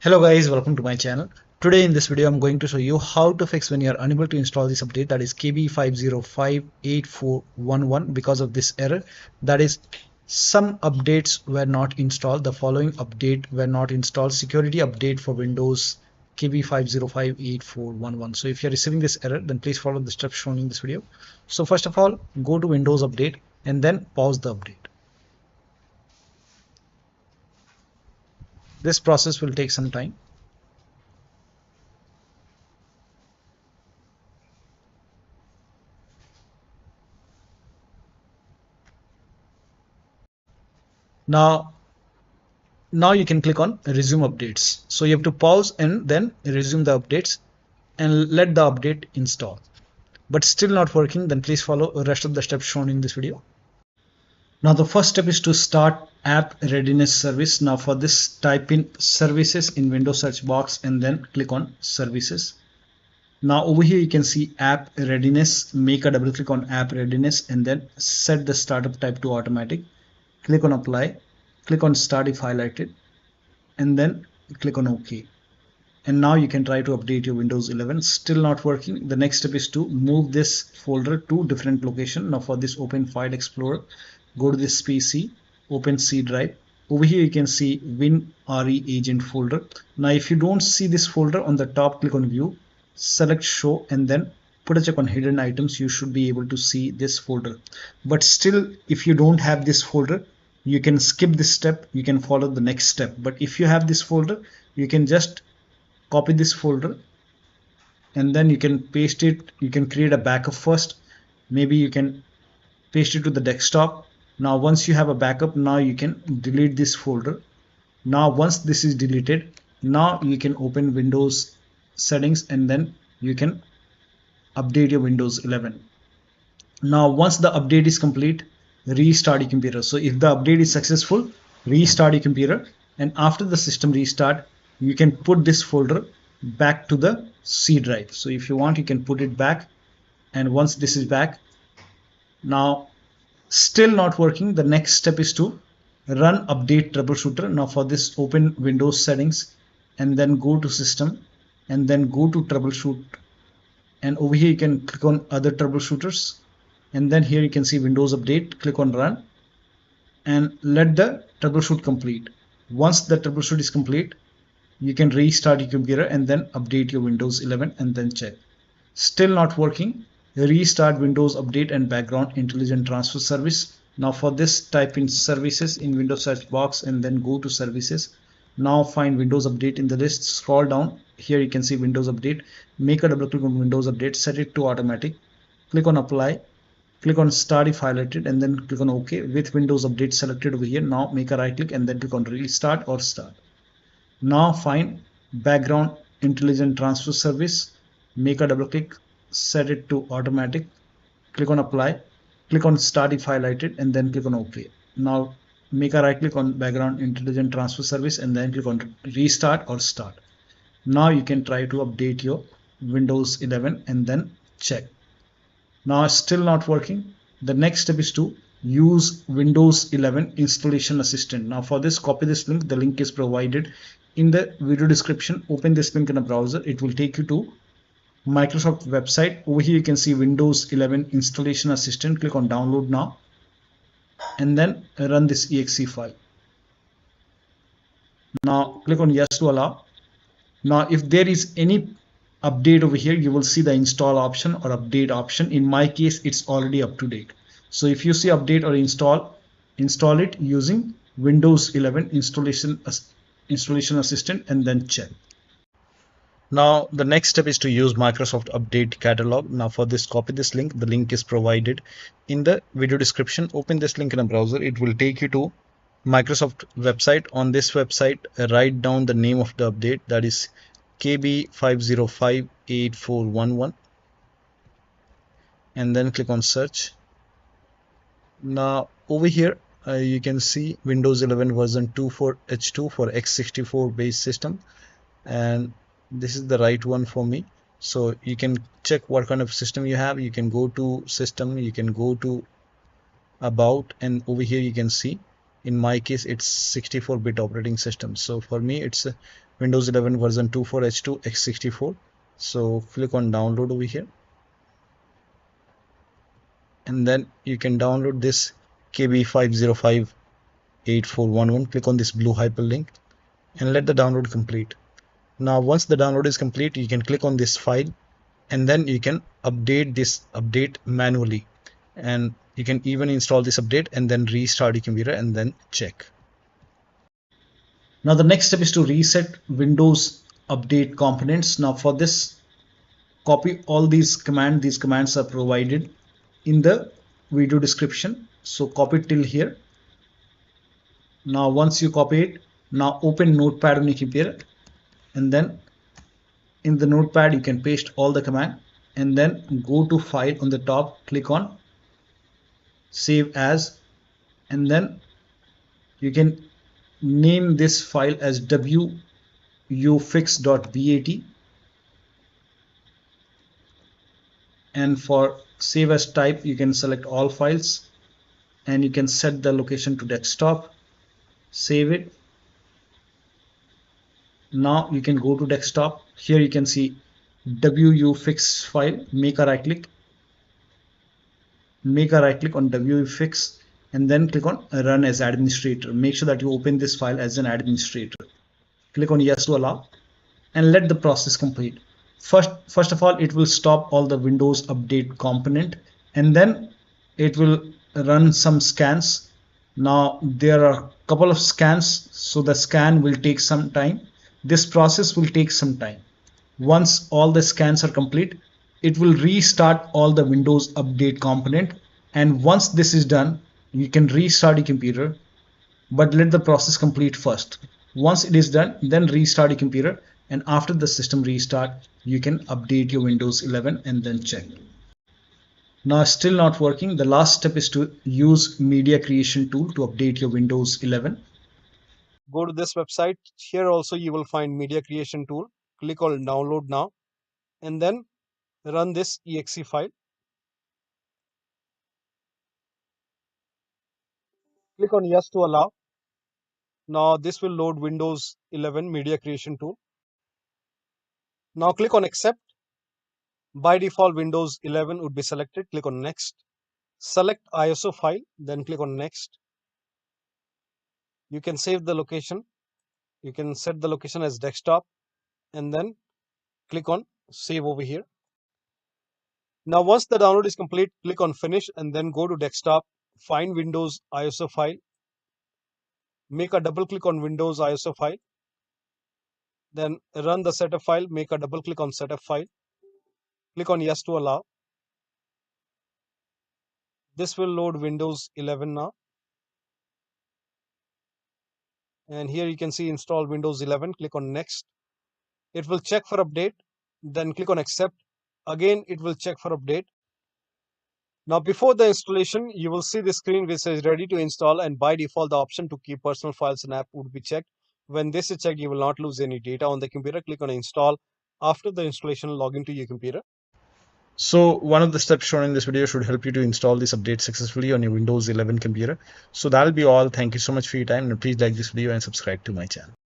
Hello guys, welcome to my channel. Today in this video I'm going to show you how to fix when you are unable to install this update, that is KB5058411. Because of this error, that is some updates were not installed. The following update were not installed: security update for Windows KB5058411. So if you are receiving this error, then please follow the steps shown in this video. So first of all, go to Windows Update and then pause the update. This process will take some time. Now you can click on resume updates. So you have to pause and then resume the updates and let the update install. But still not working, then please follow the rest of the steps shown in this video. Now the first step is to start app readiness service. Now for this, type in services in Windows search box and then click on services. Now over here you can see app readiness. Make a double click on app readiness and then set the startup type to automatic. Click on apply, click on start if highlighted, and then click on OK. And now you can try to update your Windows 11. Still not working. The next step is to move this folder to different location. Now for this, open File Explorer, go to this PC, open C drive. Over here you can see WinREAgent folder. Now if you don't see this folder on the top, click on view, select show, and then put a check on hidden items. You should be able to see this folder. But still, if you don't have this folder, you can skip this step, you can follow the next step. But if you have this folder, you can just copy this folder and then you can paste it. You can create a backup first. Maybe you can paste it to the desktop. Now once you have a backup, now you can delete this folder. Now once this is deleted, now you can open Windows settings and then you can update your Windows 11. Now once the update is complete, restart your computer. So if the update is successful, restart your computer, and after the system restart, you can put this folder back to the C drive. So if you want, you can put it back, and once this is back, now still not working, the next step is to run update troubleshooter. Now for this, open Windows settings and then go to system and then go to troubleshoot, and over here you can click on other troubleshooters, and then here you can see Windows update. Click on run and let the troubleshoot complete. Once the troubleshoot is complete, you can restart your computer and then update your Windows 11 and then check. Still not working. Restart Windows Update and Background Intelligent Transfer Service. Now for this, type in services in Windows search box and then go to services. Now find Windows Update in the list. Scroll down. Here you can see Windows Update. Make a double click on Windows Update. Set it to automatic. Click on apply. Click on start if highlighted and then click on OK. With Windows Update selected over here, now make a right click and then click on restart or start. Now find Background Intelligent Transfer Service. Make a double click. Set it to automatic. Click on apply. Click on start if highlighted and then click on OK. Now make a right click on Background Intelligent Transfer Service and then click on restart or start. Now you can try to update your Windows 11 and then check. Now still not working. The next step is to use Windows 11 installation assistant. Now for this, copy this link. The link is provided in the video description. Open this link in a browser. It will take you to Microsoft website. Over here you can see Windows 11 installation assistant. Click on download now and then run this exe file. Now click on yes to allow. Now if there is any update over here, you will see the install option or update option. In my case, it's already up to date. So if you see update or install it using Windows 11 installation assistant and then check. Now the next step is to use Microsoft Update Catalog. Now for this, copy this link. The link is provided in the video description. Open this link in a browser. It will take you to Microsoft website. On this website, write down the name of the update, that is KB5058411, and then click on search. Now over here you can see Windows 11 version 24H2 for x64 based system, and this is the right one for me. So you can check what kind of system you have. You can go to system, you can go to about, and over here you can see In my case, it's 64-bit operating system. So for me, it's Windows 11 version 24H2 x64. So click on download over here, and then you can download this KB5058411. Click on this blue hyperlink and let the download complete. Now once the download is complete, you can click on this file, and then you can update this update manually, and you can even install this update and then restart your computer and then check. Now the next step is to reset Windows update components. Now for this, copy all these commands. These commands are provided in the video description, so copy it till here. Now once you copy it, now open Notepad on your computer, and then in the Notepad you can paste all the command, and then go to file on the top, click on save as, and then you can name this file as wuauserv.bat, and for save as type you can select all files, and you can set the location to desktop, save it. Now you can go to desktop. Here you can see wuauserv file. Make a right click on wuauserv, and then click on run as administrator. Make sure that you open this file as an administrator. Click on yes to allow, and let the process complete. First of all, it will stop all the Windows update component, and then it will run some scans. Now there are a couple of scans, so the scan will take some time. This process will take some time. Once all the scans are complete, it will restart all the Windows update component, and once this is done, you can restart your computer, but let the process complete first. Once it is done, then restart your computer, and after the system restart, you can update your Windows 11 and then check. Now still not working. The last step is to use media creation tool to update your Windows 11. Go to this website. Here also you will find media creation tool. Click on download now, and then run this exe file. Click on yes to allow. Now this will load Windows 11 media creation tool. Now click on accept. By default, Windows 11 would be selected. Click on next. Select ISO file, then click on next. You can save the location. You can set the location as desktop, and then click on save over here. Now once the download is complete, click on finish, and then go to desktop, find Windows ISO file, make a double click on Windows ISO file, then run the setup file, make a double click on setup file, click on yes to allow. This will load Windows 11 now, and here you can see install Windows 11. Click on next. It will check for update, then click on accept. Again it will check for update. Now before the installation, you will see the screen which says ready to install, and by default the option to keep personal files and app would be checked. When this is checked, you will not lose any data on the computer. Click on install. After the installation, log into your computer. So one of the steps shown in this video should help you to install this update successfully on your Windows 11 computer. So that'll be all. Thank you so much for your time, and please like this video and subscribe to my channel.